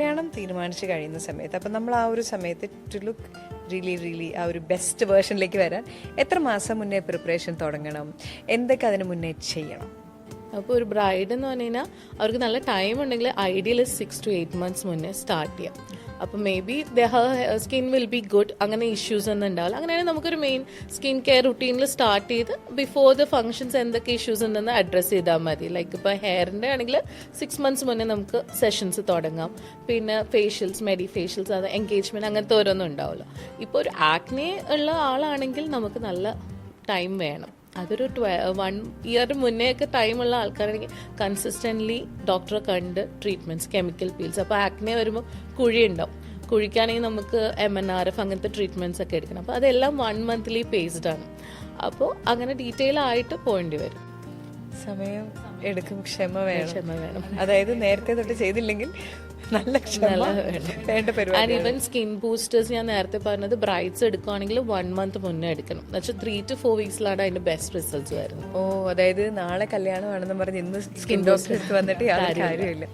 കല്യാണം തീരുമാനിച്ച് കഴിയുന്ന സമയത്ത് അപ്പം നമ്മൾ ആ ഒരു സമയത്ത് ടു ലുക്ക് റിയലി ആ ഒരു ബെസ്റ്റ് വേർഷനിലേക്ക് വരാൻ എത്ര മാസം മുന്നേ പ്രിപ്പറേഷൻ തുടങ്ങണം, എന്തൊക്കെ അതിന് മുന്നേ ചെയ്യണം? അപ്പോൾ ഒരു ബ്രൈഡ് എന്ന് പറഞ്ഞു കഴിഞ്ഞാൽ അവർക്ക് നല്ല ടൈം ഉണ്ടെങ്കിൽ ഐഡിയൽ 6 to 8 months മുന്നേ സ്റ്റാർട്ട് ചെയ്യാം. അപ്പോൾ may be skin will be good, അങ്ങനെ ഇഷ്യൂസ് ഒന്നും ഉണ്ടാവില്ല. അങ്ങനെയാണെങ്കിൽ നമുക്കൊരു മെയിൻ സ്കിൻ കെയർ റുട്ടീനിൽ സ്റ്റാർട്ട് ചെയ്ത് ബിഫോർ ദ ഫംഗ്ഷൻസ് എന്തൊക്കെ ഇഷ്യൂസ് ഉണ്ടെന്ന് അഡ്രസ്സ് ചെയ്താൽ മതി. ലൈക്ക് ഇപ്പോൾ ഹെയറിൻ്റെ ആണെങ്കിൽ 6 months മുന്നേ നമുക്ക് സെഷൻസ് തുടങ്ങാം. പിന്നെ ഫേഷ്യൽസ്, മെഡി ഫേഷ്യൽസ്, അത് എൻഗേജ്മെൻറ്റ് അങ്ങനത്തെ ഓരോന്നും ഉണ്ടാവില്ല. ഇപ്പോൾ ഒരു ആക്നെ ഉള്ള ആളാണെങ്കിൽ നമുക്ക് നല്ല ടൈം വേണം. അതൊരു 1 year മുന്നേ ഒക്കെ ടൈമുള്ള ആൾക്കാരാണെങ്കിൽ കൺസിസ്റ്റൻ്റ്ലി ഡോക്ടറെ കണ്ട് ട്രീറ്റ്മെൻറ്റ്സ്, കെമിക്കൽ പീൽസ്. അപ്പോൾ ആക്നെ വരുമ്പോൾ കുഴി ഉണ്ടാവും. കുഴിക്കാണെങ്കിൽ നമുക്ക് MNRF അങ്ങനത്തെ ട്രീറ്റ്മെൻറ്റ്സ് ഒക്കെ എടുക്കണം. അപ്പോൾ അതെല്ലാം 1 monthly പേസ്ഡ് ആണ്. അപ്പോൾ അങ്ങനെ ഡീറ്റെയിൽ ആയിട്ട് പോകേണ്ടി വരും. സമയം എടുക്കും, ക്ഷമ ക്ഷമ വേണം. അതായത് നേരത്തെ തൊട്ട് ചെയ്തില്ലെങ്കിൽ നല്ല ക്ഷമ വേണ്ട പരിപാടി. ആൻഡ് ഈവൻ സ്കിൻ ബൂസ്റ്റേഴ്സ് ഞാൻ നേരത്തെ പറഞ്ഞത് ബ്രൈഡ്സ് എടുക്കുകയാണെങ്കിൽ 1 month മുന്നേ എടുക്കണം. എന്നുവെച്ചാൽ 3 to 4 weeksലാണ് അതിന്റെ ബെസ്റ്റ് റിസൾട്ട്സ് വരുന്നത്. അതായത് നാളെ കല്യാണമാണെന്ന് പറഞ്ഞ് ഇന്ന് സ്കിൻ ഡോക്ടർ വന്നിട്ട് യാതൊരു കാര്യമില്ല.